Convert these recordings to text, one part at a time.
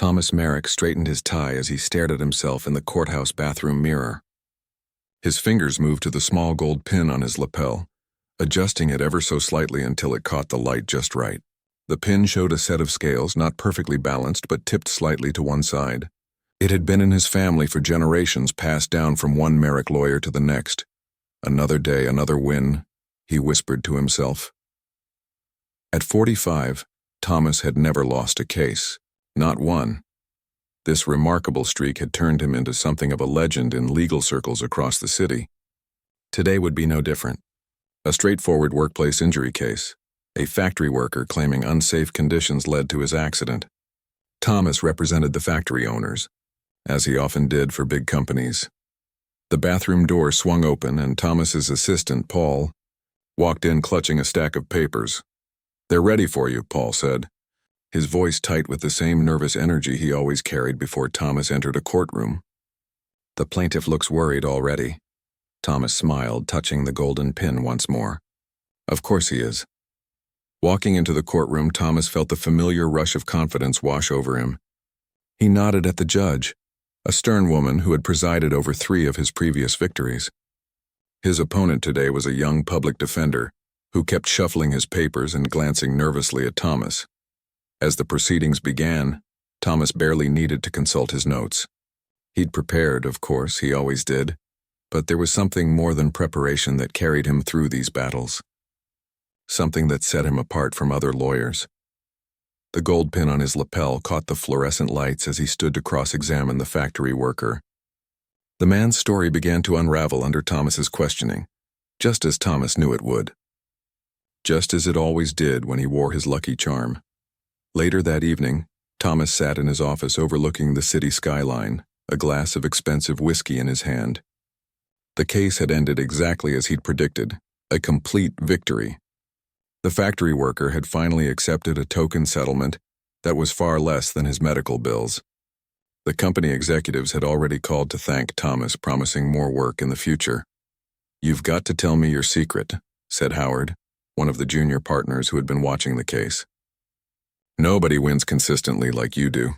Thomas Merrick straightened his tie as he stared at himself in the courthouse bathroom mirror. His fingers moved to the small gold pin on his lapel, adjusting it ever so slightly until it caught the light just right. The pin showed a set of scales not perfectly balanced but tipped slightly to one side. It had been in his family for generations, passed down from one Merrick lawyer to the next. Another day, another win, he whispered to himself. At 45, Thomas had never lost a case. Not one. This remarkable streak had turned him into something of a legend in legal circles across the city. Today would be no different. A straightforward workplace injury case. A factory worker claiming unsafe conditions led to his accident. Thomas represented the factory owners, as he often did for big companies. The bathroom door swung open and Thomas's assistant, Paul, walked in clutching a stack of papers. "They're ready for you," Paul said, his voice tight with the same nervous energy he always carried before Thomas entered a courtroom. "The plaintiff looks worried already." Thomas smiled, touching the golden pin once more. "Of course he is." Walking into the courtroom, Thomas felt the familiar rush of confidence wash over him. He nodded at the judge, a stern woman who had presided over 3 of his previous victories. His opponent today was a young public defender who kept shuffling his papers and glancing nervously at Thomas. As the proceedings began, Thomas barely needed to consult his notes. He'd prepared, of course, he always did, but there was something more than preparation that carried him through these battles. Something that set him apart from other lawyers. The gold pin on his lapel caught the fluorescent lights as he stood to cross-examine the factory worker. The man's story began to unravel under Thomas's questioning, just as Thomas knew it would. Just as it always did when he wore his lucky charm. Later that evening, Thomas sat in his office overlooking the city skyline, a glass of expensive whiskey in his hand. The case had ended exactly as he'd predicted, a complete victory. The factory worker had finally accepted a token settlement that was far less than his medical bills. The company executives had already called to thank Thomas, promising more work in the future. "You've got to tell me your secret," said Howard, one of the junior partners who had been watching the case. "Nobody wins consistently like you do."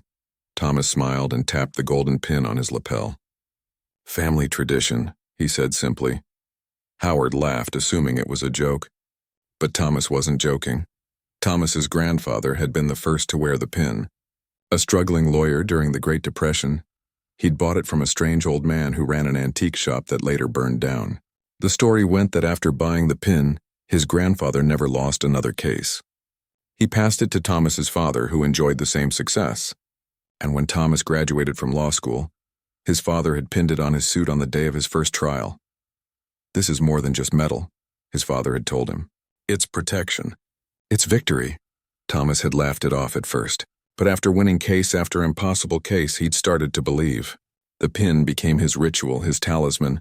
Thomas smiled and tapped the golden pin on his lapel. "Family tradition," he said simply. Howard laughed, assuming it was a joke. But Thomas wasn't joking. Thomas's grandfather had been the first to wear the pin. A struggling lawyer during the Great Depression, he'd bought it from a strange old man who ran an antique shop that later burned down. The story went that after buying the pin, his grandfather never lost another case. He passed it to Thomas's father, who enjoyed the same success. And when Thomas graduated from law school, his father had pinned it on his suit on the day of his first trial. "This is more than just metal," his father had told him. "It's protection. It's victory." Thomas had laughed it off at first, but after winning case after impossible case, he'd started to believe. The pin became his ritual, his talisman,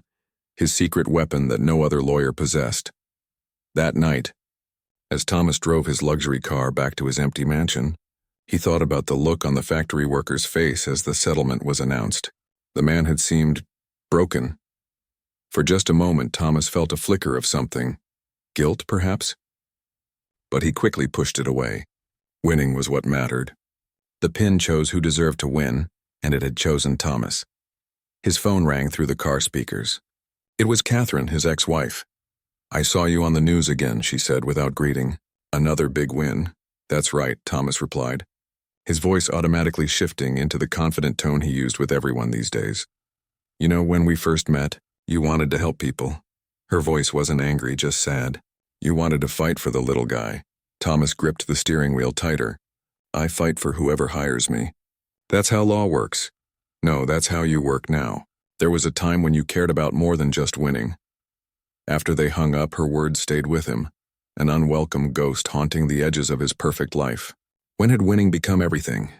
his secret weapon that no other lawyer possessed. That night, as Thomas drove his luxury car back to his empty mansion, he thought about the look on the factory worker's face as the settlement was announced. The man had seemed broken. For just a moment, Thomas felt a flicker of something. Guilt, perhaps? But he quickly pushed it away. Winning was what mattered. The pin chose who deserved to win, and it had chosen Thomas. His phone rang through the car speakers. It was Catherine, his ex-wife. "I saw you on the news again," she said without greeting. "Another big win." "That's right," Thomas replied, his voice automatically shifting into the confident tone he used with everyone these days. "You know, when we first met, you wanted to help people." Her voice wasn't angry, just sad. "You wanted to fight for the little guy." Thomas gripped the steering wheel tighter. "I fight for whoever hires me. That's how law works. No, that's how you work now. There was a time when you cared about more than just winning." After they hung up, her words stayed with him, an unwelcome ghost haunting the edges of his perfect life. When had winning become everything?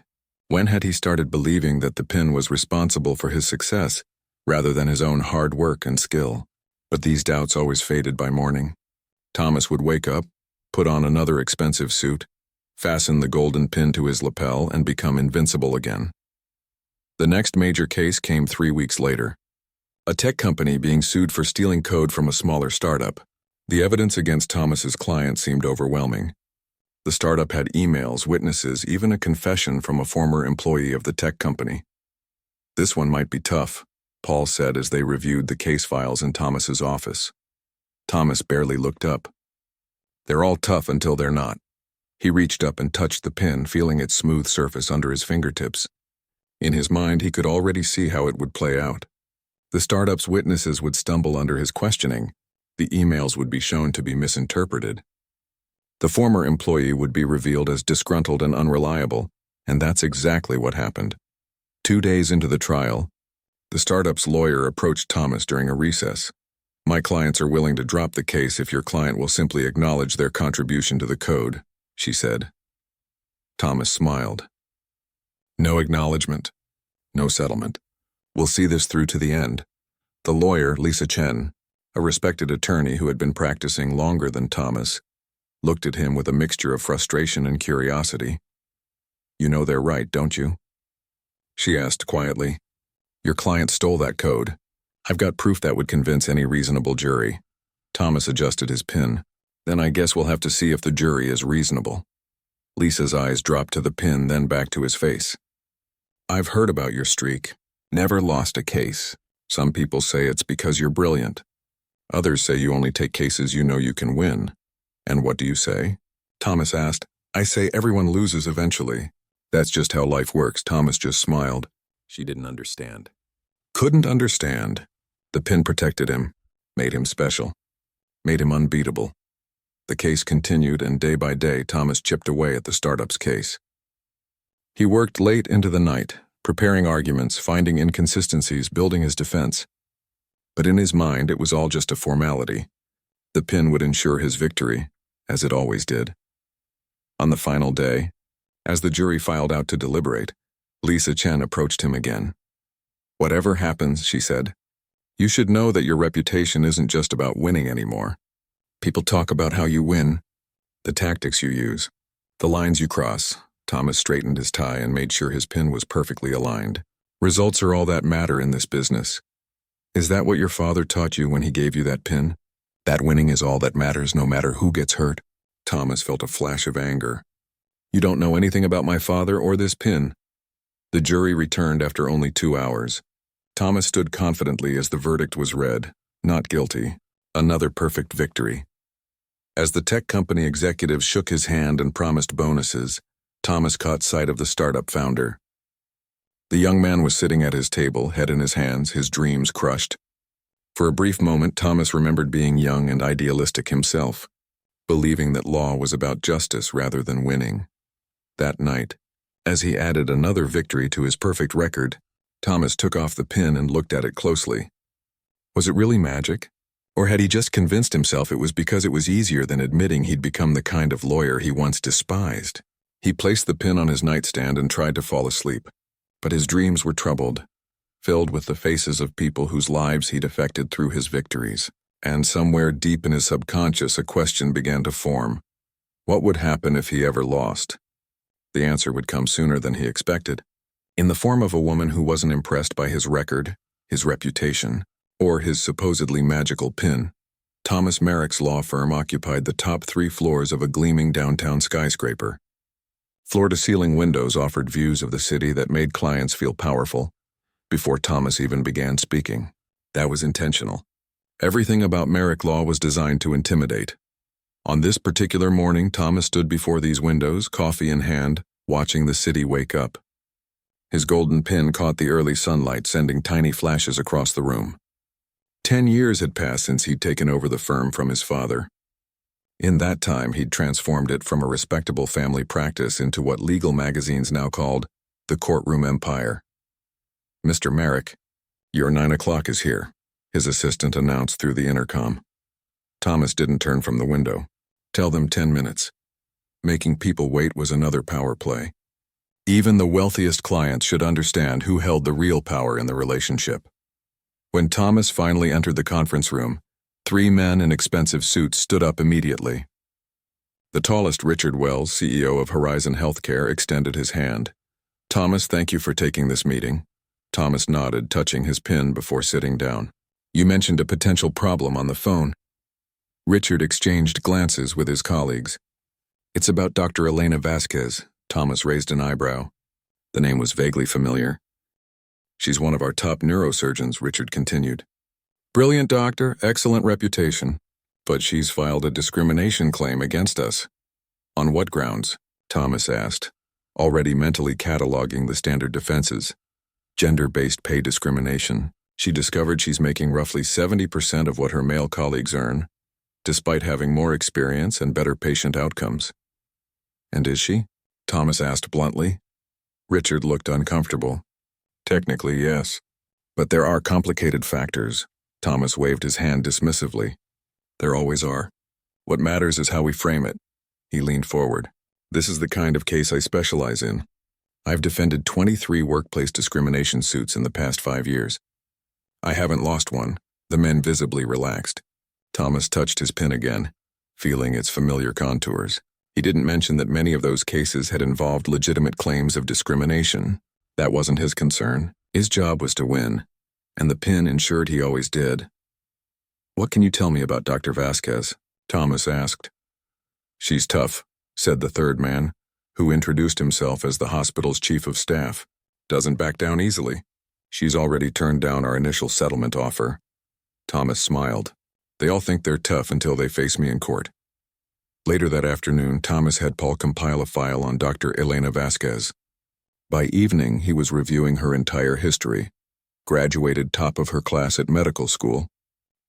When had he started believing that the pin was responsible for his success, rather than his own hard work and skill? But these doubts always faded by morning. Thomas would wake up, put on another expensive suit, fasten the golden pin to his lapel, and become invincible again. The next major case came 3 weeks later. A tech company being sued for stealing code from a smaller startup. The evidence against Thomas's client seemed overwhelming. The startup had emails, witnesses, even a confession from a former employee of the tech company. This one might be tough, Paul said as they reviewed the case files in Thomas's office. Thomas barely looked up. They're all tough until they're not. He reached up and touched the pin, feeling its smooth surface under his fingertips. In his mind, he could already see how it would play out. The startup's witnesses would stumble under his questioning. The emails would be shown to be misinterpreted. The former employee would be revealed as disgruntled and unreliable, and that's exactly what happened. 2 days into the trial, the startup's lawyer approached Thomas during a recess. "My clients are willing to drop the case if your client will simply acknowledge their contribution to the code," she said. Thomas smiled. "No acknowledgement. No settlement. We'll see this through to the end." The lawyer, Lisa Chen, a respected attorney who had been practicing longer than Thomas, looked at him with a mixture of frustration and curiosity. "You know they're right, don't you?" she asked quietly. "Your client stole that code. I've got proof that would convince any reasonable jury." Thomas adjusted his pin. "Then I guess we'll have to see if the jury is reasonable." Lisa's eyes dropped to the pin, then back to his face. "I've heard about your streak. Never lost a case. Some people say it's because you're brilliant. Others say you only take cases you know you can win. And what do you say?" Thomas asked. "I say everyone loses eventually. That's just how life works." Thomas just smiled. She didn't understand. Couldn't understand. The pin protected him, made him special, made him unbeatable. The case continued, and day by day, Thomas chipped away at the startup's case. He worked late into the night, preparing arguments, finding inconsistencies, building his defense. But in his mind, it was all just a formality. The pin would ensure his victory, as it always did. On the final day, as the jury filed out to deliberate, Lisa Chen approached him again. "Whatever happens," she said, "you should know that your reputation isn't just about winning anymore. People talk about how you win, the tactics you use, the lines you cross." Thomas straightened his tie and made sure his pin was perfectly aligned. "Results are all that matter in this business. Is that what your father taught you when he gave you that pin? That winning is all that matters, no matter who gets hurt?" Thomas felt a flash of anger. "You don't know anything about my father or this pin." The jury returned after only 2 hours. Thomas stood confidently as the verdict was read. Not guilty. Another perfect victory. As the tech company executive shook his hand and promised bonuses, Thomas caught sight of the startup founder. The young man was sitting at his table, head in his hands, his dreams crushed. For a brief moment, Thomas remembered being young and idealistic himself, believing that law was about justice rather than winning. That night, as he added another victory to his perfect record, Thomas took off the pin and looked at it closely. Was it really magic? Or had he just convinced himself it was because it was easier than admitting he'd become the kind of lawyer he once despised? He placed the pin on his nightstand and tried to fall asleep, but his dreams were troubled, filled with the faces of people whose lives he'd affected through his victories. And somewhere deep in his subconscious, a question began to form. What would happen if he ever lost? The answer would come sooner than he expected, in the form of a woman who wasn't impressed by his record, his reputation, or his supposedly magical pin. Thomas Merrick's law firm occupied the top 3 floors of a gleaming downtown skyscraper. Floor-to-ceiling windows offered views of the city that made clients feel powerful before Thomas even began speaking. That was intentional. Everything about Merrick Law was designed to intimidate. On this particular morning, Thomas stood before these windows, coffee in hand, watching the city wake up. His golden pin caught the early sunlight, sending tiny flashes across the room. 10 years had passed since he'd taken over the firm from his father. In that time, he'd transformed it from a respectable family practice into what legal magazines now called the courtroom empire. "Mr. Merrick, your 9 o'clock is here," his assistant announced through the intercom. Thomas didn't turn from the window. "Tell them 10 minutes. Making people wait was another power play. Even the wealthiest clients should understand who held the real power in the relationship." When Thomas finally entered the conference room, 3 men in expensive suits stood up immediately. The tallest, Richard Wells, CEO of Horizon Healthcare, extended his hand. "Thomas, thank you for taking this meeting." Thomas nodded, touching his pin before sitting down. "You mentioned a potential problem on the phone." Richard exchanged glances with his colleagues. It's about Dr. Elena Vasquez. Thomas raised an eyebrow. The name was vaguely familiar. She's one of our top neurosurgeons, Richard continued. Brilliant doctor, excellent reputation. But she's filed a discrimination claim against us. On what grounds? Thomas asked, already mentally cataloging the standard defenses. Gender-based pay discrimination. She discovered she's making roughly 70% of what her male colleagues earn, despite having more experience and better patient outcomes. And is she? Thomas asked bluntly. Richard looked uncomfortable. Technically, yes. But there are complicated factors. Thomas waved his hand dismissively. There always are. What matters is how we frame it. He leaned forward. This is the kind of case I specialize in. I've defended 23 workplace discrimination suits in the past 5 years. I haven't lost one. The men visibly relaxed. Thomas touched his pen again, feeling its familiar contours. He didn't mention that many of those cases had involved legitimate claims of discrimination. That wasn't his concern. His job was to win, and the pen ensured he always did. What can you tell me about Dr. Vasquez? Thomas asked. She's tough, said the third man, who introduced himself as the hospital's chief of staff. Doesn't back down easily. She's already turned down our initial settlement offer. Thomas smiled. They all think they're tough until they face me in court. Later that afternoon, Thomas had Paul compile a file on Dr. Elena Vasquez. By evening, he was reviewing her entire history. Graduated top of her class at medical school,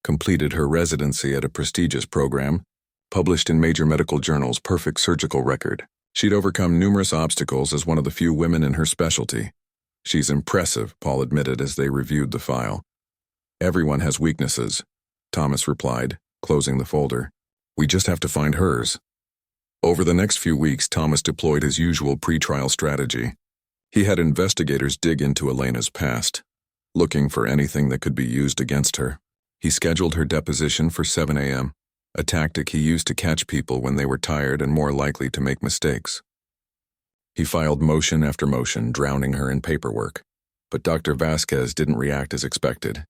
completed her residency at a prestigious program, published in major medical journals, perfect surgical record. She'd overcome numerous obstacles as one of the few women in her specialty. She's impressive, Paul admitted as they reviewed the file. Everyone has weaknesses, Thomas replied, closing the folder. We just have to find hers. Over the next few weeks, Thomas deployed his usual pre-trial strategy. He had investigators dig into Elena's past, looking for anything that could be used against her. He scheduled her deposition for 7 a.m., a tactic he used to catch people when they were tired and more likely to make mistakes. He filed motion after motion, drowning her in paperwork. But Dr. Vasquez didn't react as expected.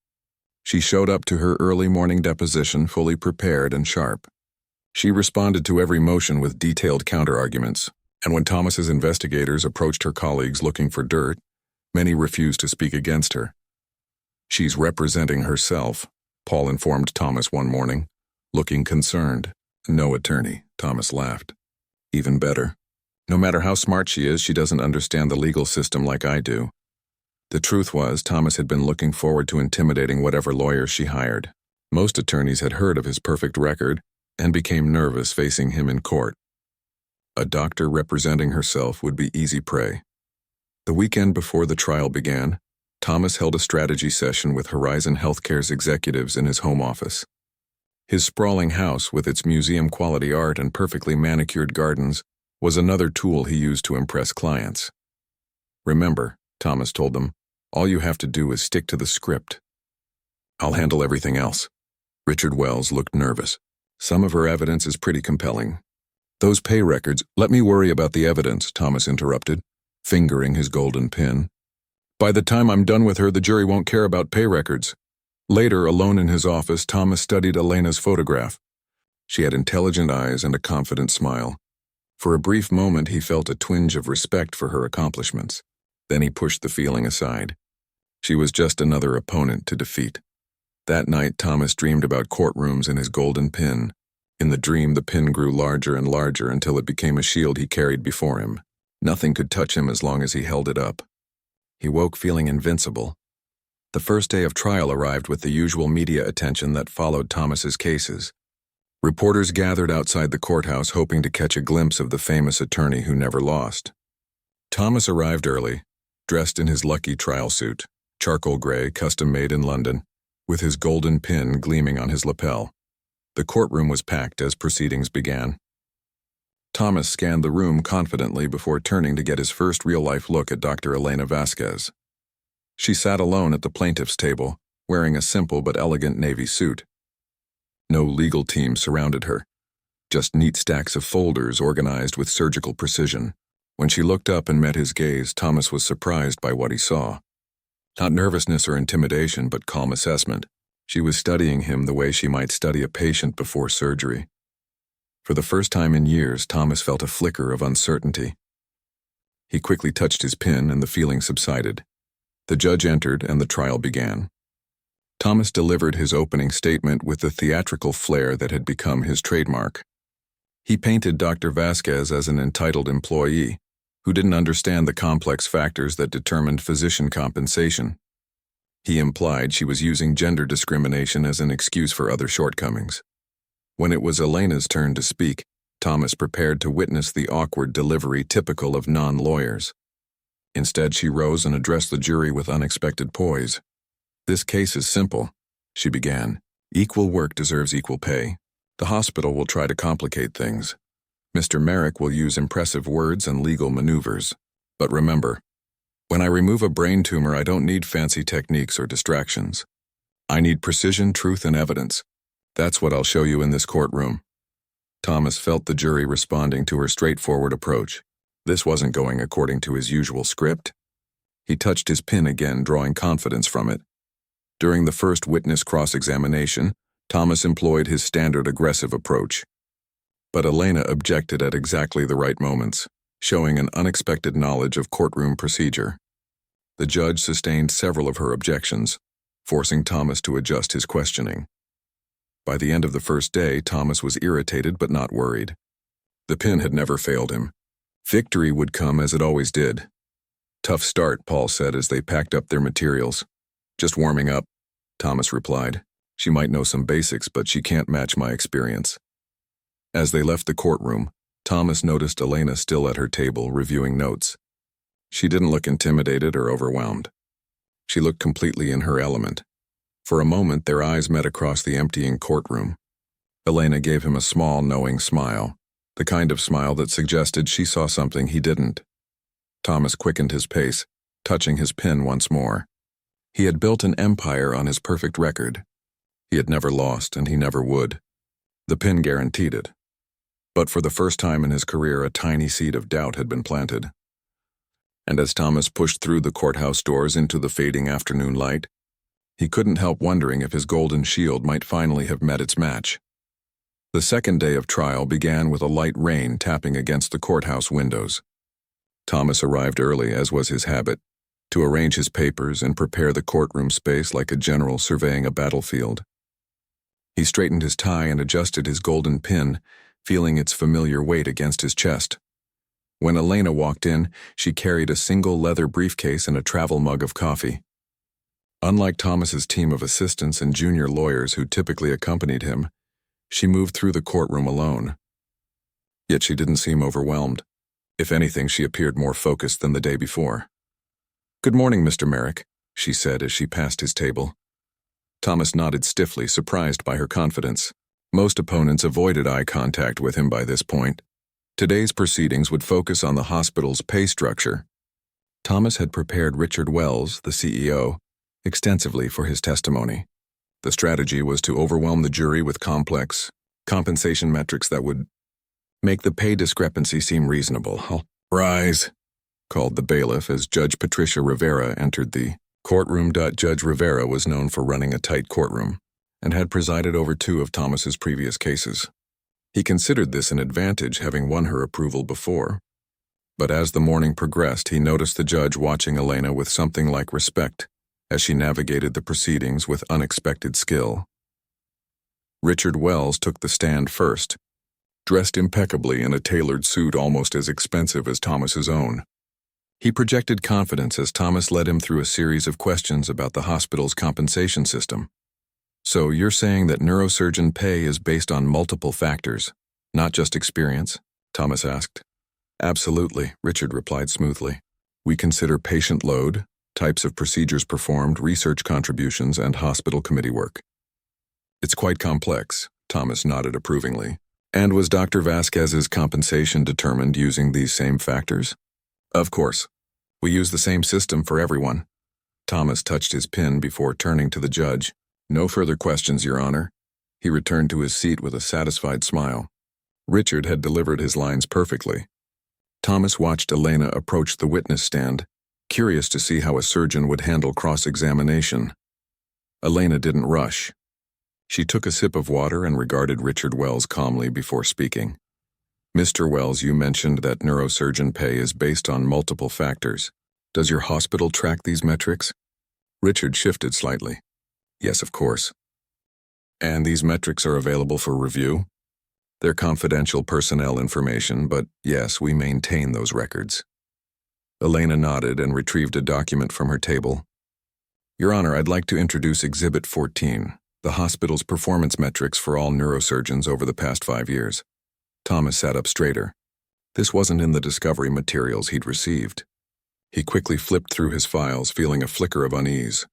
She showed up to her early morning deposition fully prepared and sharp. She responded to every motion with detailed counterarguments, and when Thomas's investigators approached her colleagues looking for dirt, many refused to speak against her. She's representing herself, Paul informed Thomas one morning, looking concerned. No attorney, Thomas laughed. Even better. No matter how smart she is, she doesn't understand the legal system like I do. The truth was, Thomas had been looking forward to intimidating whatever lawyers she hired. Most attorneys had heard of his perfect record and became nervous facing him in court. A doctor representing herself would be easy prey. The weekend before the trial began, Thomas held a strategy session with Horizon Healthcare's executives in his home office. His sprawling house, with its museum-quality art and perfectly manicured gardens, was another tool he used to impress clients. Remember, Thomas told them, all you have to do is stick to the script. I'll handle everything else. Richard Wells looked nervous. Some of her evidence is pretty compelling. Those pay records, let me worry about the evidence, Thomas interrupted, fingering his golden pin. By the time I'm done with her, the jury won't care about pay records. Later, alone in his office, Thomas studied Elena's photograph. She had intelligent eyes and a confident smile. For a brief moment, he felt a twinge of respect for her accomplishments. Then he pushed the feeling aside. She was just another opponent to defeat. That night, Thomas dreamed about courtrooms and his golden pin. In the dream, the pin grew larger and larger until it became a shield he carried before him. Nothing could touch him as long as he held it up. He woke feeling invincible. The first day of trial arrived with the usual media attention that followed Thomas's cases. Reporters gathered outside the courthouse hoping to catch a glimpse of the famous attorney who never lost. Thomas arrived early, dressed in his lucky trial suit, charcoal gray, custom-made in London, with his golden pin gleaming on his lapel. The courtroom was packed as proceedings began. Thomas scanned the room confidently before turning to get his first real-life look at Dr. Elena Vasquez. She sat alone at the plaintiff's table, wearing a simple but elegant navy suit. No legal team surrounded her, just neat stacks of folders organized with surgical precision. When she looked up and met his gaze, Thomas was surprised by what he saw. Not nervousness or intimidation, but calm assessment. She was studying him the way she might study a patient before surgery. For the first time in years, Thomas felt a flicker of uncertainty. He quickly touched his pen and the feeling subsided. The judge entered and the trial began. Thomas delivered his opening statement with the theatrical flair that had become his trademark. He painted Dr. Vasquez as an entitled employee who didn't understand the complex factors that determined physician compensation. He implied she was using gender discrimination as an excuse for other shortcomings. When it was Elena's turn to speak, Thomas prepared to witness the awkward delivery typical of non-lawyers. Instead, she rose and addressed the jury with unexpected poise. "This case is simple," she began. "Equal work deserves equal pay. The hospital will try to complicate things. Mr. Merrick will use impressive words and legal maneuvers. But remember, when I remove a brain tumor, I don't need fancy techniques or distractions. I need precision, truth, and evidence. That's what I'll show you in this courtroom." Thomas felt the jury responding to her straightforward approach. This wasn't going according to his usual script. He touched his pen again, drawing confidence from it. During the first witness cross-examination, Thomas employed his standard aggressive approach. But Elena objected at exactly the right moments, showing an unexpected knowledge of courtroom procedure. The judge sustained several of her objections, forcing Thomas to adjust his questioning. By the end of the first day, Thomas was irritated but not worried. The pen had never failed him. Victory would come as it always did. "Tough start," Paul said as they packed up their materials. "Just warming up," Thomas replied. "She might know some basics, but she can't match my experience." As they left the courtroom, Thomas noticed Elena still at her table, reviewing notes. She didn't look intimidated or overwhelmed. She looked completely in her element. For a moment, their eyes met across the emptying courtroom. Elena gave him a small, knowing smile, the kind of smile that suggested she saw something he didn't. Thomas quickened his pace, touching his pen once more. He had built an empire on his perfect record. He had never lost, and he never would. The pen guaranteed it. But for the first time in his career, a tiny seed of doubt had been planted. And as Thomas pushed through the courthouse doors into the fading afternoon light, he couldn't help wondering if his golden shield might finally have met its match. The second day of trial began with a light rain tapping against the courthouse windows. Thomas arrived early, as was his habit, to arrange his papers and prepare the courtroom space like a general surveying a battlefield. He straightened his tie and adjusted his golden pin, feeling its familiar weight against his chest. When Elena walked in, she carried a single leather briefcase and a travel mug of coffee. Unlike Thomas's team of assistants and junior lawyers who typically accompanied him, she moved through the courtroom alone. Yet she didn't seem overwhelmed. If anything, she appeared more focused than the day before. "Good morning, Mr. Merrick," she said as she passed his table. Thomas nodded stiffly, surprised by her confidence. Most opponents avoided eye contact with him by this point. Today's proceedings would focus on the hospital's pay structure. Thomas had prepared Richard Wells, the CEO, extensively for his testimony. The strategy was to overwhelm the jury with complex compensation metrics that would make the pay discrepancy seem reasonable. "Rise," called the bailiff as Judge Patricia Rivera entered the courtroom. Judge Rivera was known for running a tight courtroom and had presided over 2 of Thomas's previous cases. He considered this an advantage, having won her approval before. But as the morning progressed, he noticed the judge watching Elena with something like respect as she navigated the proceedings with unexpected skill. Richard Wells took the stand first, dressed impeccably in a tailored suit almost as expensive as Thomas's own. He projected confidence as Thomas led him through a series of questions about the hospital's compensation system. "So you're saying that neurosurgeon pay is based on multiple factors, not just experience?" Thomas asked. "Absolutely," Richard replied smoothly. "We consider patient load, types of procedures performed, research contributions, and hospital committee work." "It's quite complex," Thomas nodded approvingly. "And was Dr. Vasquez's compensation determined using these same factors?" "Of course. We use the same system for everyone." Thomas touched his pen before turning to the judge. "No further questions, Your Honor." He returned to his seat with a satisfied smile. Richard had delivered his lines perfectly. Thomas watched Elena approach the witness stand, curious to see how a surgeon would handle cross-examination. Elena didn't rush. She took a sip of water and regarded Richard Wells calmly before speaking. Mr. Wells, you mentioned that neurosurgeon pay is based on multiple factors. Does your hospital track these metrics? Richard shifted slightly. Yes, of course. And these metrics are available for review? They're confidential personnel information, but yes, we maintain those records. Elena nodded and retrieved a document from her table. Your Honor, I'd like to introduce Exhibit 14, the hospital's performance metrics for all neurosurgeons over the past 5 years. Thomas sat up straighter. This wasn't in the discovery materials he'd received. He quickly flipped through his files, feeling a flicker of unease.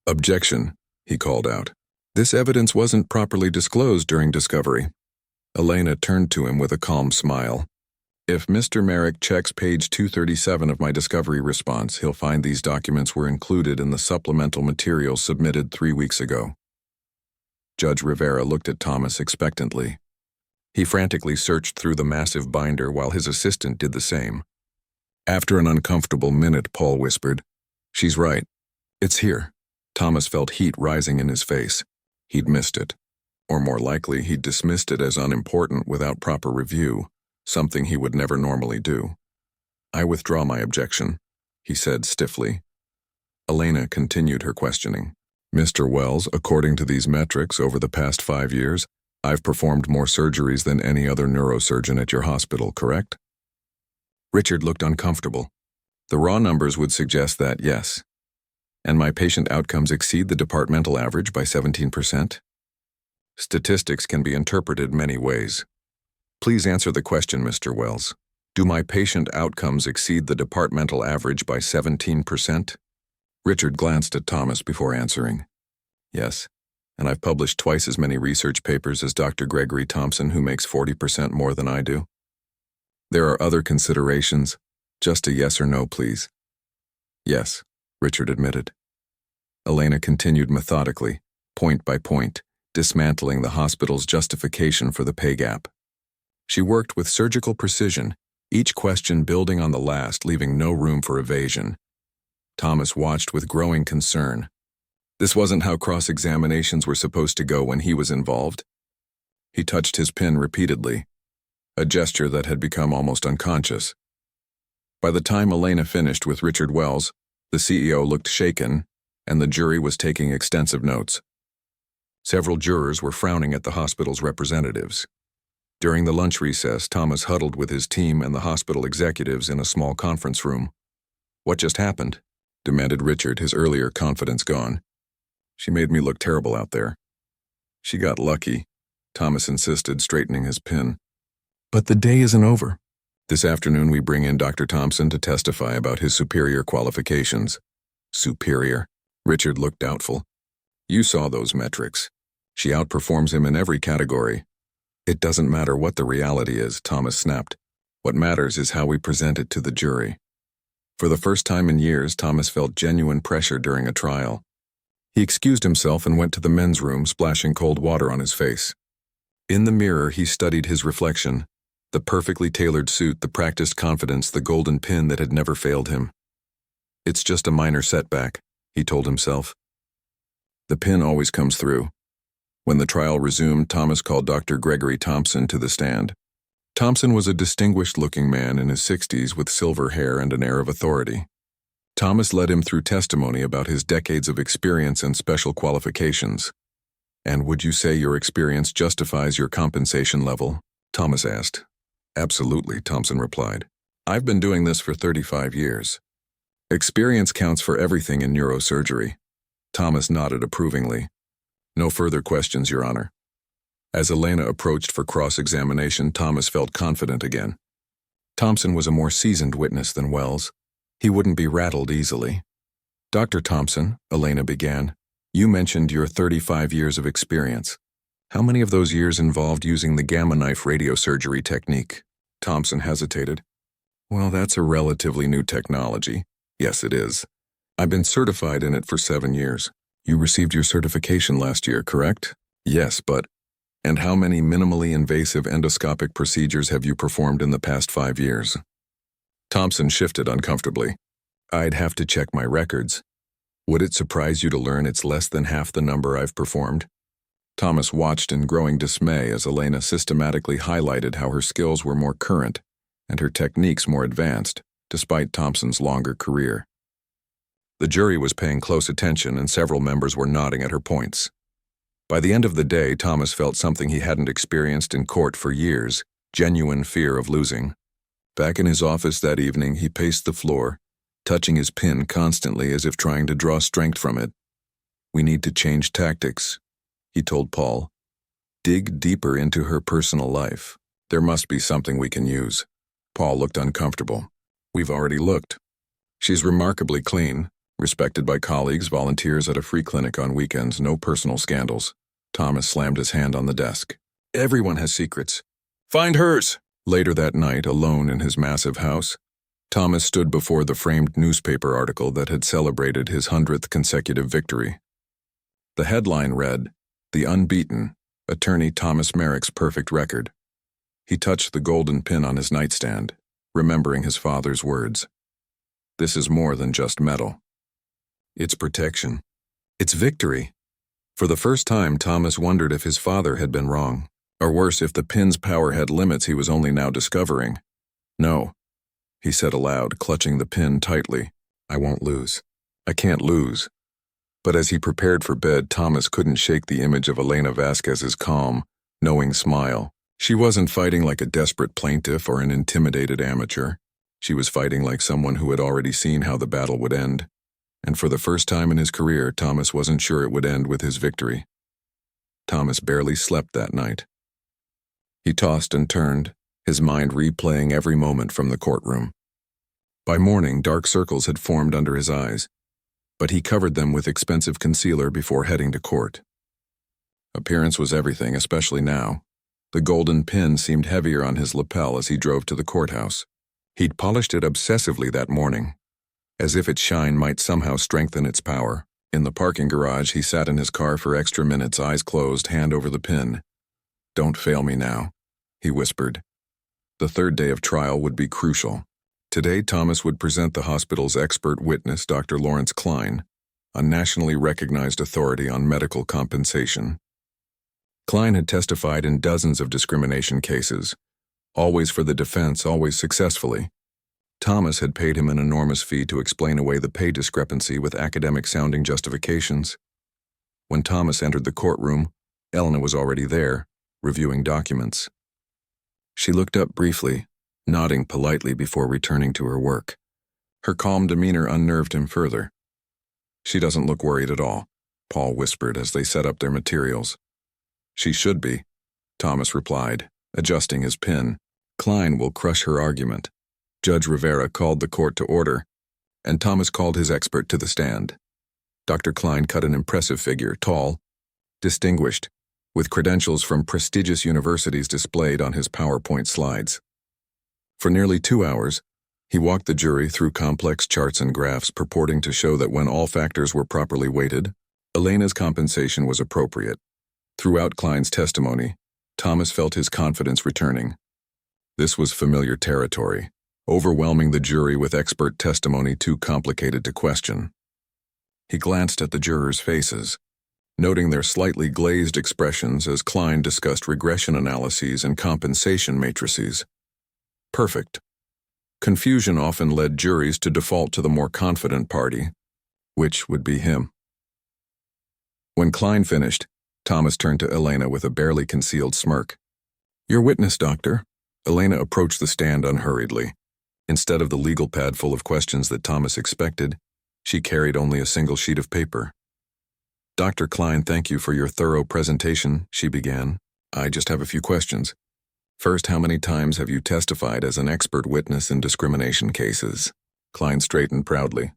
Objection, he called out. This evidence wasn't properly disclosed during discovery. Elena turned to him with a calm smile. If Mr. Merrick checks page 237 of my discovery response, he'll find these documents were included in the supplemental material submitted 3 weeks ago. Judge Rivera looked at Thomas expectantly. He frantically searched through the massive binder while his assistant did the same. After an uncomfortable minute, Paul whispered, "She's right. It's here." Thomas felt heat rising in his face. He'd missed it. Or more likely, he'd dismissed it as unimportant without proper review, something he would never normally do. I withdraw my objection, he said stiffly. Elena continued her questioning. Mr. Wells, according to these metrics, over the past 5 years, I've performed more surgeries than any other neurosurgeon at your hospital, correct? Richard looked uncomfortable. The raw numbers would suggest that, yes. And my patient outcomes exceed the departmental average by 17%? Statistics can be interpreted many ways. Please answer the question, Mr. Wells. Do my patient outcomes exceed the departmental average by 17%? Richard glanced at Thomas before answering. Yes, and I've published twice as many research papers as Dr. Gregory Thompson, who makes 40% more than I do. There are other considerations. Just a yes or no, please. Yes, Richard admitted. Elena continued methodically, point by point, dismantling the hospital's justification for the pay gap. She worked with surgical precision, each question building on the last, leaving no room for evasion. Thomas watched with growing concern. This wasn't how cross-examinations were supposed to go when he was involved. He touched his pen repeatedly, a gesture that had become almost unconscious. By the time Elena finished with Richard Wells, the CEO looked shaken, and the jury was taking extensive notes. Several jurors were frowning at the hospital's representatives. During the lunch recess, Thomas huddled with his team and the hospital executives in a small conference room. What just happened? Demanded Richard, his earlier confidence gone. She made me look terrible out there. She got lucky, Thomas insisted, straightening his pen. But the day isn't over. This afternoon we bring in Dr. Thompson to testify about his superior qualifications. Superior? Richard looked doubtful. You saw those metrics. She outperforms him in every category. It doesn't matter what the reality is, Thomas snapped. What matters is how we present it to the jury. For the first time in years, Thomas felt genuine pressure during a trial. He excused himself and went to the men's room, splashing cold water on his face. In the mirror, he studied his reflection, the perfectly tailored suit, the practiced confidence, the golden pin that had never failed him. It's just a minor setback, he told himself. The pin always comes through. When the trial resumed, Thomas called Dr. Gregory Thompson to the stand. Thompson was a distinguished-looking man in his 60s with silver hair and an air of authority. Thomas led him through testimony about his decades of experience and special qualifications. And would you say your experience justifies your compensation level? Thomas asked. Absolutely, Thompson replied. I've been doing this for 35 years. Experience counts for everything in neurosurgery. Thomas nodded approvingly. No further questions, Your Honor. As Elena approached for cross-examination, Thomas felt confident again. Thompson was a more seasoned witness than Wells. He wouldn't be rattled easily. Dr. Thompson, Elena began, you mentioned your 35 years of experience. How many of those years involved using the gamma knife radiosurgery technique? Thompson hesitated. Well, that's a relatively new technology. Yes, it is. I've been certified in it for 7 years. You received your certification last year, correct? Yes, but... And how many minimally invasive endoscopic procedures have you performed in the past 5 years? Thompson shifted uncomfortably. I'd have to check my records. Would it surprise you to learn it's less than half the number I've performed? Thomas watched in growing dismay as Elena systematically highlighted how her skills were more current and her techniques more advanced, despite Thompson's longer career. The jury was paying close attention and several members were nodding at her points. By the end of the day, Thomas felt something he hadn't experienced in court for years, genuine fear of losing. Back in his office that evening, he paced the floor, touching his pen constantly as if trying to draw strength from it. "We need to change tactics," he told Paul. "Dig deeper into her personal life. There must be something we can use." Paul looked uncomfortable. "We've already looked. She's remarkably clean, respected by colleagues, volunteers at a free clinic on weekends, no personal scandals." Thomas slammed his hand on the desk. "Everyone has secrets. Find hers!" Later that night, alone in his massive house, Thomas stood before the framed newspaper article that had celebrated his 100th consecutive victory. The headline read, "The Unbeaten, Attorney Thomas Merrick's Perfect Record." He touched the golden pin on his nightstand, remembering his father's words. This is more than just metal. It's protection. It's victory. For the first time, Thomas wondered if his father had been wrong, or worse, if the pin's power had limits he was only now discovering. "No," he said aloud, clutching the pin tightly. "I won't lose. I can't lose." But as he prepared for bed, Thomas couldn't shake the image of Elena Vasquez's calm, knowing smile. She wasn't fighting like a desperate plaintiff or an intimidated amateur. She was fighting like someone who had already seen how the battle would end. And for the first time in his career, Thomas wasn't sure it would end with his victory. Thomas barely slept that night. He tossed and turned, his mind replaying every moment from the courtroom. By morning, dark circles had formed under his eyes, but he covered them with expensive concealer before heading to court. Appearance was everything, especially now. The golden pin seemed heavier on his lapel as he drove to the courthouse. He'd polished it obsessively that morning, as if its shine might somehow strengthen its power. In the parking garage, he sat in his car for extra minutes, eyes closed, hand over the pin. "Don't fail me now," he whispered. The third day of trial would be crucial. Today, Thomas would present the hospital's expert witness, Dr. Lawrence Klein, a nationally recognized authority on medical compensation. Klein had testified in dozens of discrimination cases, always for the defense, always successfully. Thomas had paid him an enormous fee to explain away the pay discrepancy with academic-sounding justifications. When Thomas entered the courtroom, Elena was already there, reviewing documents. She looked up briefly, nodding politely before returning to her work. Her calm demeanor unnerved him further. "She doesn't look worried at all," Paul whispered as they set up their materials. "She should be," Thomas replied, adjusting his pen. "Klein will crush her argument." Judge Rivera called the court to order, and Thomas called his expert to the stand. Dr. Klein cut an impressive figure, tall, distinguished, with credentials from prestigious universities displayed on his PowerPoint slides. For nearly 2 hours, he walked the jury through complex charts and graphs purporting to show that when all factors were properly weighted, Elena's compensation was appropriate. Throughout Klein's testimony, Thomas felt his confidence returning. This was familiar territory, overwhelming the jury with expert testimony too complicated to question. He glanced at the jurors' faces, noting their slightly glazed expressions as Klein discussed regression analyses and compensation matrices. Perfect. Confusion often led juries to default to the more confident party, which would be him. When Klein finished, Thomas turned to Elena with a barely concealed smirk. "Your witness, doctor." Elena approached the stand unhurriedly. Instead of the legal pad full of questions that Thomas expected, she carried only a single sheet of paper. "Dr. Klein, thank you for your thorough presentation," she began. "I just have a few questions. First, how many times have you testified as an expert witness in discrimination cases?" Klein straightened proudly.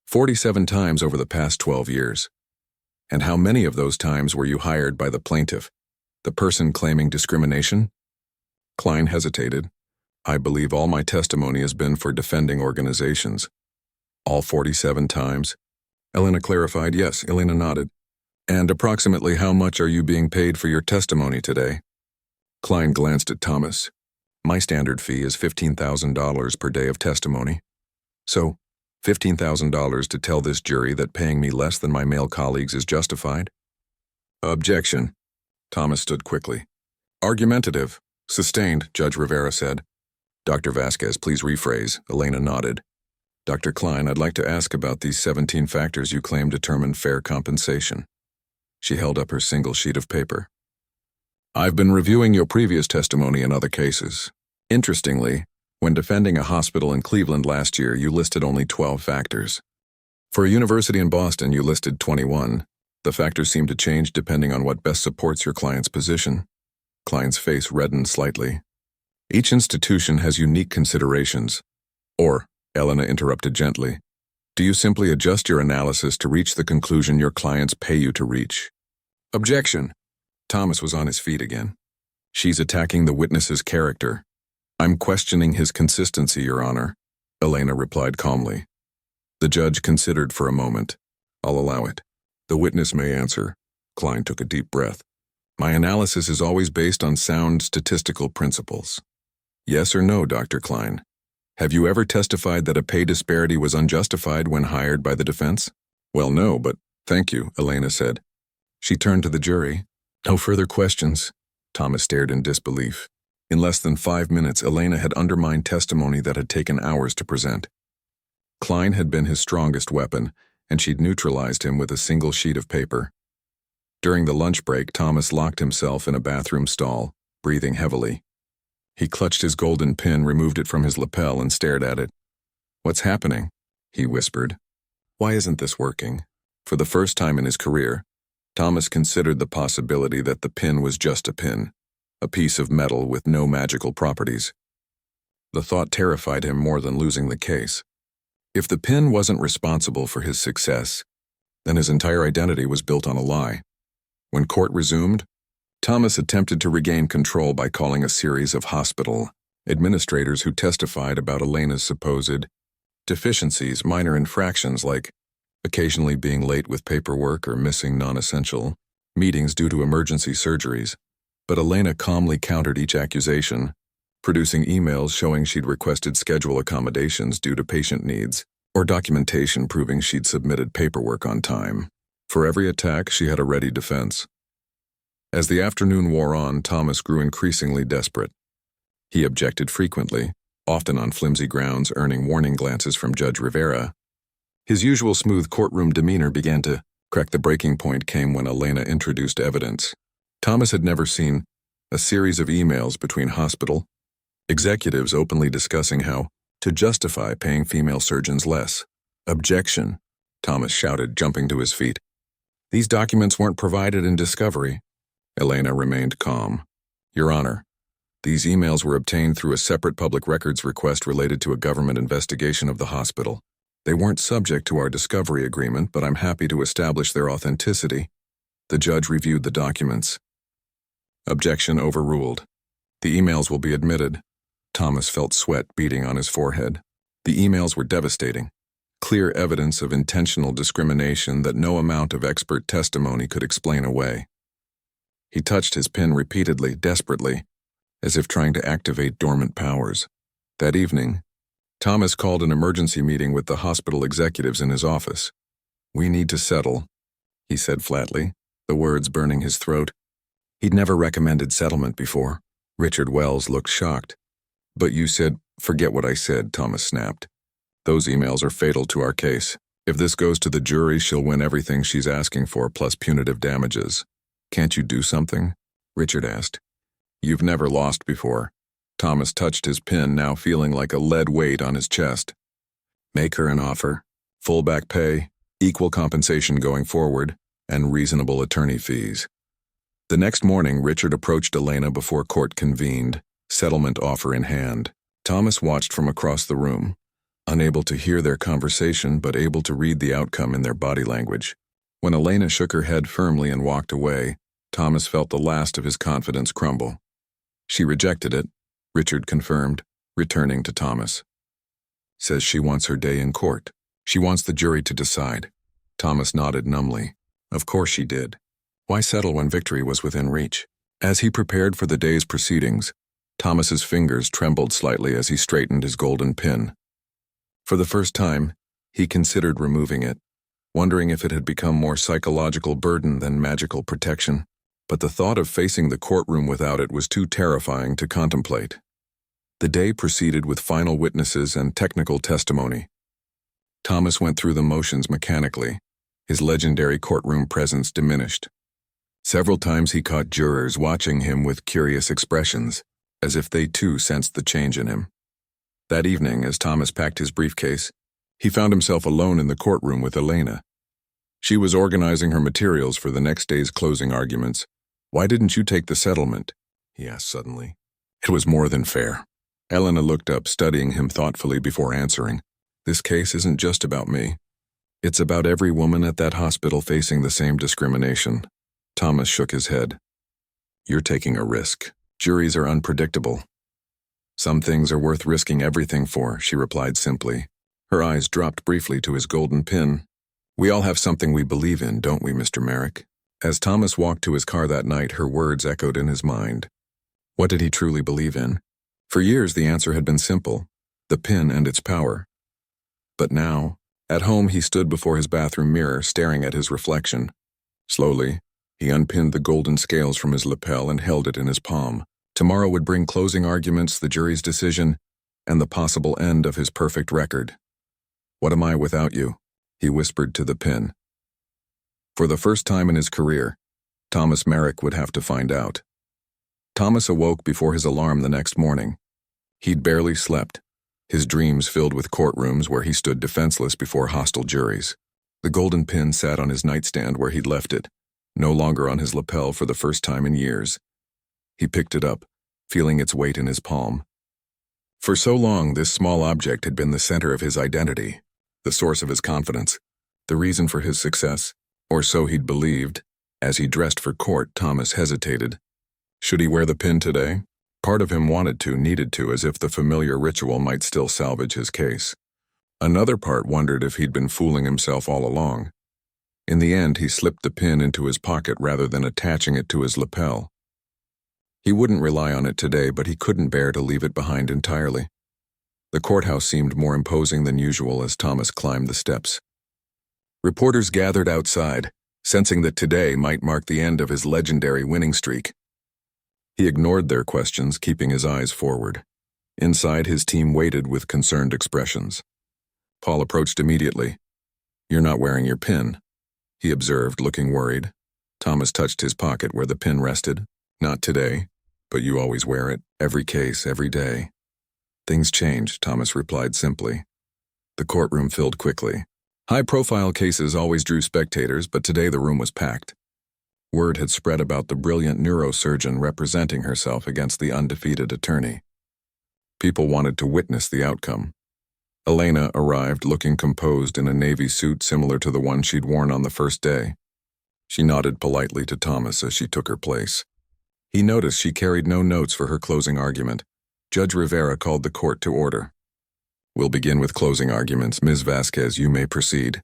47 times over the past 12 years. "And how many of those times were you hired by the plaintiff, the person claiming discrimination?" Klein hesitated. "I believe all my testimony has been for defending organizations." "All 47 times?" Elena clarified. "Yes," Elena nodded. "And approximately how much are you being paid for your testimony today?" Klein glanced at Thomas. "My standard fee is $15,000 per day of testimony. So, $15,000 to tell this jury that paying me less than my male colleagues is justified?" "Objection," Thomas stood quickly. Argumentative. Sustained, Judge Rivera said. Dr. Vasquez, please rephrase. Elena nodded. Dr. Klein, I'd like to ask about these 17 factors you claim determine fair compensation. She held up her single sheet of paper. I've been reviewing your previous testimony in other cases. Interestingly, when defending a hospital in Cleveland last year, you listed only 12 factors. For a university in Boston, you listed 21. The factors seem to change depending on what best supports your client's position. Klein's face reddened slightly. Each institution has unique considerations. Or, Elena interrupted gently, do you simply adjust your analysis to reach the conclusion your clients pay you to reach? Objection. Thomas was on his feet again. She's attacking the witness's character. I'm questioning his consistency, Your Honor, Elena replied calmly. The judge considered for a moment. I'll allow it. The witness may answer. Klein took a deep breath. My analysis is always based on sound statistical principles. Yes or no, Dr. Klein? Have you ever testified that a pay disparity was unjustified when hired by the defense? Well, no, but thank you, Elena said. She turned to the jury. No further questions. Thomas stared in disbelief. In less than 5 minutes, Elena had undermined testimony that had taken hours to present. Klein had been his strongest weapon, and she'd neutralized him with a single sheet of paper. During the lunch break, Thomas locked himself in a bathroom stall, breathing heavily. He clutched his golden pin, removed it from his lapel, and stared at it. What's happening? He whispered. Why isn't this working? For the first time in his career, Thomas considered the possibility that the pin was just a pin, a piece of metal with no magical properties. The thought terrified him more than losing the case. If the pin wasn't responsible for his success, then his entire identity was built on a lie. When court resumed, Thomas attempted to regain control by calling a series of hospital administrators who testified about Elena's supposed deficiencies, minor infractions like occasionally being late with paperwork or missing non-essential meetings due to emergency surgeries. But Elena calmly countered each accusation, producing emails showing she'd requested schedule accommodations due to patient needs, or documentation proving she'd submitted paperwork on time. For every attack, she had a ready defense. As the afternoon wore on, Thomas grew increasingly desperate. He objected frequently, often on flimsy grounds, earning warning glances from Judge Rivera. His usual smooth courtroom demeanor began to crack. The breaking point came when Elena introduced evidence. Thomas had never seen a series of emails between hospital executives openly discussing how to justify paying female surgeons less. Objection, Thomas shouted, jumping to his feet. These documents weren't provided in discovery. Elena remained calm. Your Honor, these emails were obtained through a separate public records request related to a government investigation of the hospital. They weren't subject to our discovery agreement, but I'm happy to establish their authenticity. The judge reviewed the documents. Objection overruled. The emails will be admitted. Thomas felt sweat beading on his forehead. The emails were devastating. Clear evidence of intentional discrimination that no amount of expert testimony could explain away. He touched his pen repeatedly, desperately, as if trying to activate dormant powers. That evening, Thomas called an emergency meeting with the hospital executives in his office. We need to settle, he said flatly, the words burning his throat. He'd never recommended settlement before. Richard Wells looked shocked. But you said, forget what I said, Thomas snapped. Those emails are fatal to our case. If this goes to the jury, she'll win everything she's asking for plus punitive damages. Can't you do something? Richard asked. You've never lost before. Thomas touched his pen, now feeling like a lead weight on his chest. Make her an offer. Full back pay, equal compensation going forward, and reasonable attorney fees. The next morning, Richard approached Elena before court convened, settlement offer in hand. Thomas watched from across the room, unable to hear their conversation but able to read the outcome in their body language. When Elena shook her head firmly and walked away, Thomas felt the last of his confidence crumble. She rejected it, Richard confirmed, returning to Thomas. Says she wants her day in court. She wants the jury to decide. Thomas nodded numbly. Of course she did. Why settle when victory was within reach? As he prepared for the day's proceedings, Thomas's fingers trembled slightly as he straightened his golden pin. For the first time, he considered removing it, wondering if it had become more psychological burden than magical protection. but the thought of facing the courtroom without it was too terrifying to contemplate. The day proceeded with final witnesses and technical testimony. Thomas went through the motions mechanically, his legendary courtroom presence diminished. Several times he caught jurors watching him with curious expressions, as if they too sensed the change in him. That evening, as Thomas packed his briefcase, he found himself alone in the courtroom with Elena. She was organizing her materials for the next day's closing arguments. "Why didn't you take the settlement?" he asked suddenly. "It was more than fair." Elena looked up, studying him thoughtfully before answering. "This case isn't just about me. It's about every woman at that hospital facing the same discrimination." Thomas shook his head. "You're taking a risk. Juries are unpredictable." "Some things are worth risking everything for," she replied simply. Her eyes dropped briefly to his golden pin. "We all have something we believe in, don't we, Mr. Merrick?" As Thomas walked to his car that night, her words echoed in his mind. What did he truly believe in? For years, the answer had been simple: the pin and its power. But now, at home, he stood before his bathroom mirror, staring at his reflection. Slowly, he unpinned the golden scales from his lapel and held it in his palm. Tomorrow would bring closing arguments, the jury's decision, and the possible end of his perfect record. "What am I without you?" he whispered to the pin. For the first time in his career, Thomas Merrick would have to find out. Thomas awoke before his alarm the next morning. He'd barely slept, his dreams filled with courtrooms where he stood defenseless before hostile juries. The golden pin sat on his nightstand where he'd left it, no longer on his lapel for the first time in years. He picked it up, feeling its weight in his palm. For so long, this small object had been the center of his identity, the source of his confidence, the reason for his success, or so he'd believed. As he dressed for court, Thomas hesitated. Should he wear the pin today? Part of him wanted to, needed to, as if the familiar ritual might still salvage his case. Another part wondered if he'd been fooling himself all along. In the end, he slipped the pin into his pocket rather than attaching it to his lapel. He wouldn't rely on it today, but he couldn't bear to leave it behind entirely. The courthouse seemed more imposing than usual as Thomas climbed the steps. Reporters gathered outside, sensing that today might mark the end of his legendary winning streak. He ignored their questions, keeping his eyes forward. Inside, his team waited with concerned expressions. Paul approached immediately. "You're not wearing your pin," he observed, looking worried. Thomas touched his pocket where the pin rested. "Not today, but you always wear it, every case, every day." "Things change," Thomas replied simply. The courtroom filled quickly. High-profile cases always drew spectators, but today the room was packed. Word had spread about the brilliant neurosurgeon representing herself against the undefeated attorney. People wanted to witness the outcome. Elena arrived looking composed in a navy suit similar to the one she'd worn on the first day. She nodded politely to Thomas as she took her place. He noticed she carried no notes for her closing argument. Judge Rivera called the court to order. "We'll begin with closing arguments. Ms. Vasquez, you may proceed."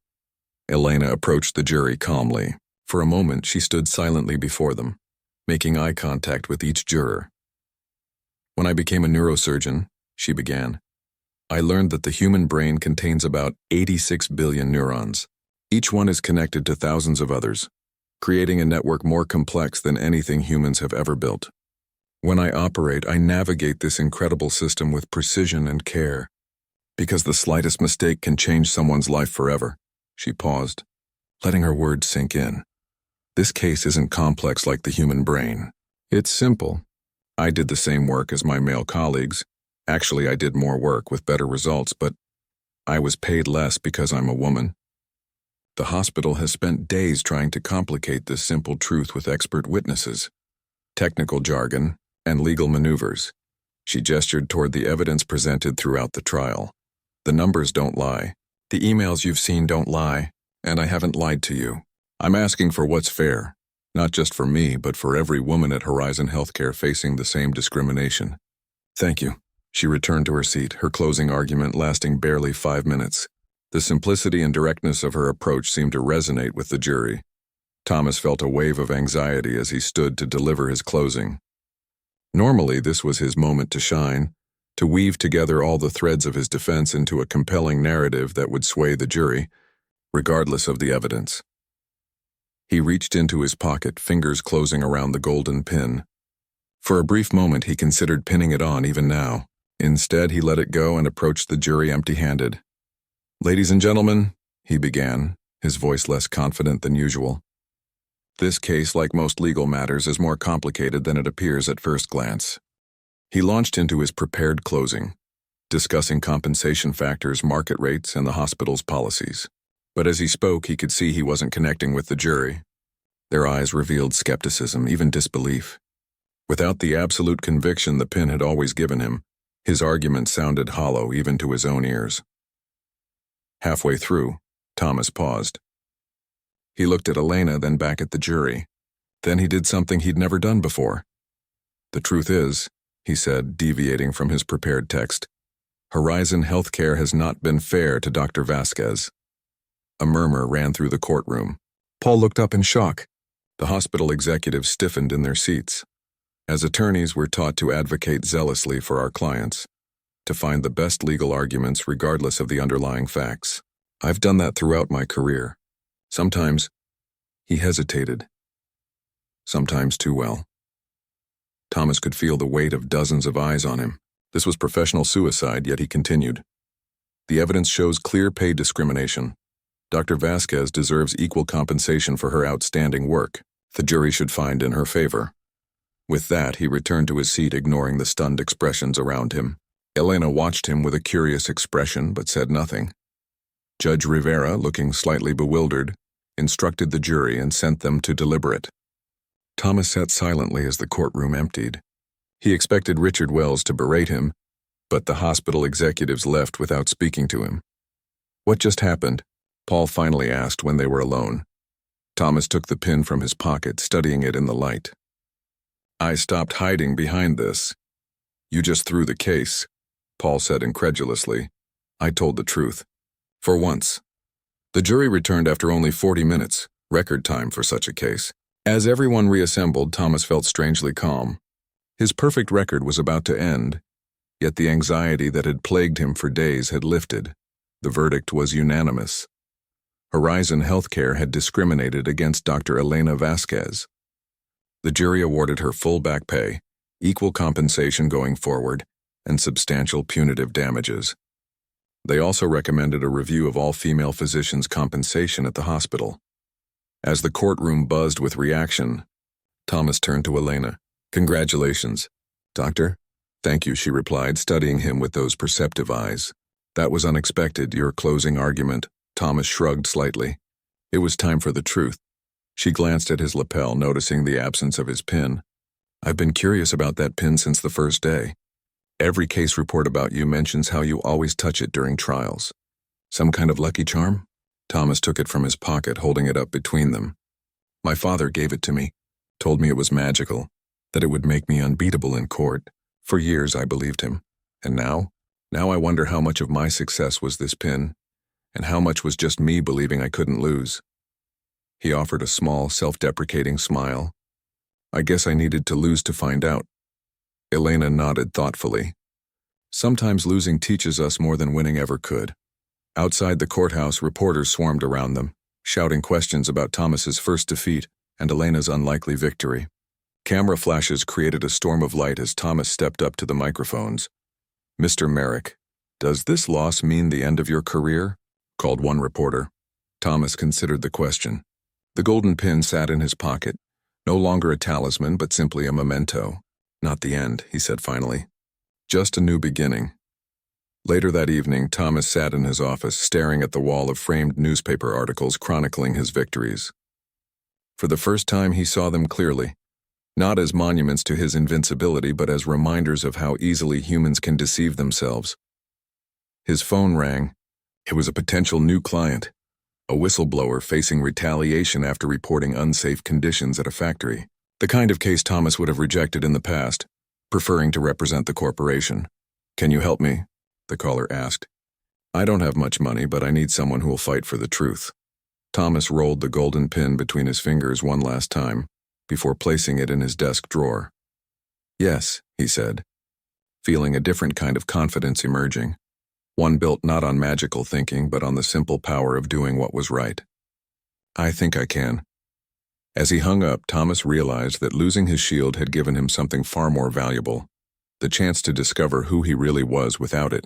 Elena approached the jury calmly. For a moment, she stood silently before them, making eye contact with each juror. "When I became a neurosurgeon," she began, "I learned that the human brain contains about 86 billion neurons. Each one is connected to thousands of others, creating a network more complex than anything humans have ever built. When I operate, I navigate this incredible system with precision and care, because the slightest mistake can change someone's life forever." She paused, letting her words sink in. "This case isn't complex like the human brain. It's simple. I did the same work as my male colleagues. Actually, I did more work with better results, but I was paid less because I'm a woman. The hospital has spent days trying to complicate this simple truth with expert witnesses, technical jargon, and legal maneuvers." She gestured toward the evidence presented throughout the trial. "The numbers don't lie. The emails you've seen don't lie, and I haven't lied to you. I'm asking for what's fair, not just for me, but for every woman at Horizon Healthcare facing the same discrimination." "Thank you." She returned to her seat, her closing argument lasting barely 5 minutes. The simplicity and directness of her approach seemed to resonate with the jury. Thomas felt a wave of anxiety as he stood to deliver his closing. Normally, this was his moment to shine, to weave together all the threads of his defense into a compelling narrative that would sway the jury, regardless of the evidence. He reached into his pocket, fingers closing around the golden pin. For a brief moment he considered pinning it on even now. Instead, he let it go and approached the jury empty-handed. "Ladies and gentlemen," he began, his voice less confident than usual. "This case, like most legal matters, is more complicated than it appears at first glance." He launched into his prepared closing, discussing compensation factors, market rates, and the hospital's policies. But as he spoke, he could see he wasn't connecting with the jury. Their eyes revealed skepticism, even disbelief. Without the absolute conviction the pin had always given him, his argument sounded hollow even to his own ears. Halfway through, Thomas paused. He looked at Elena, then back at the jury. Then he did something he'd never done before. "The truth is," he said, deviating from his prepared text, "Horizon Healthcare has not been fair to Dr. Vasquez." A murmur ran through the courtroom. Paul looked up in shock. The hospital executives stiffened in their seats. As attorneys, we're taught to advocate zealously for our clients, to find the best legal arguments regardless of the underlying facts. I've done that throughout my career. Sometimes, he hesitated. Sometimes too well. Thomas could feel the weight of dozens of eyes on him. This was professional suicide, yet he continued. The evidence shows clear pay discrimination. Dr. Vasquez deserves equal compensation for her outstanding work. The jury should find in her favor. With that, he returned to his seat, ignoring the stunned expressions around him. Elena watched him with a curious expression, but said nothing. Judge Rivera, looking slightly bewildered, instructed the jury and sent them to deliberate. Thomas sat silently as the courtroom emptied. He expected Richard Wells to berate him, but the hospital executives left without speaking to him. "What just happened?" Paul finally asked when they were alone. Thomas took the pin from his pocket, studying it in the light. "I stopped hiding behind this. You just threw the case," Paul said incredulously. "I told the truth. For once." The jury returned after only 40 minutes, record time for such a case. As everyone reassembled, Thomas felt strangely calm. His perfect record was about to end, yet the anxiety that had plagued him for days had lifted. The verdict was unanimous. Horizon Healthcare had discriminated against Dr. Elena Vasquez. The jury awarded her full back pay, equal compensation going forward, and substantial punitive damages. They also recommended a review of all female physicians' compensation at the hospital. As the courtroom buzzed with reaction, Thomas turned to Elena. "Congratulations, Doctor." "Thank you," she replied, studying him with those perceptive eyes. "That was unexpected, your closing argument." Thomas shrugged slightly. It was time for the truth. She glanced at his lapel, noticing the absence of his pin. "I've been curious about that pin since the first day. Every case report about you mentions how you always touch it during trials. Some kind of lucky charm?" Thomas took it from his pocket, holding it up between them. "My father gave it to me, told me it was magical, that it would make me unbeatable in court. For years I believed him. And now I wonder how much of my success was this pin, and how much was just me believing I couldn't lose." He offered a small, self-deprecating smile. "I guess I needed to lose to find out." Elena nodded thoughtfully. "Sometimes losing teaches us more than winning ever could." Outside the courthouse, reporters swarmed around them, shouting questions about Thomas's first defeat and Elena's unlikely victory. Camera flashes created a storm of light as Thomas stepped up to the microphones. "Mr. Merrick, does this loss mean the end of your career?" called one reporter. Thomas considered the question. The golden pin sat in his pocket, no longer a talisman but simply a memento. "Not the end," he said finally. "Just a new beginning." Later that evening, Thomas sat in his office, staring at the wall of framed newspaper articles chronicling his victories. For the first time, he saw them clearly, not as monuments to his invincibility, but as reminders of how easily humans can deceive themselves. His phone rang. It was a potential new client, a whistleblower facing retaliation after reporting unsafe conditions at a factory. The kind of case Thomas would have rejected in the past, preferring to represent the corporation. "Can you help me?" the caller asked. "I don't have much money, but I need someone who will fight for the truth." Thomas rolled the golden pin between his fingers one last time, before placing it in his desk drawer. "Yes," he said, feeling a different kind of confidence emerging, one built not on magical thinking but on the simple power of doing what was right. "I think I can." As he hung up, Thomas realized that losing his shield had given him something far more valuable, the chance to discover who he really was without it.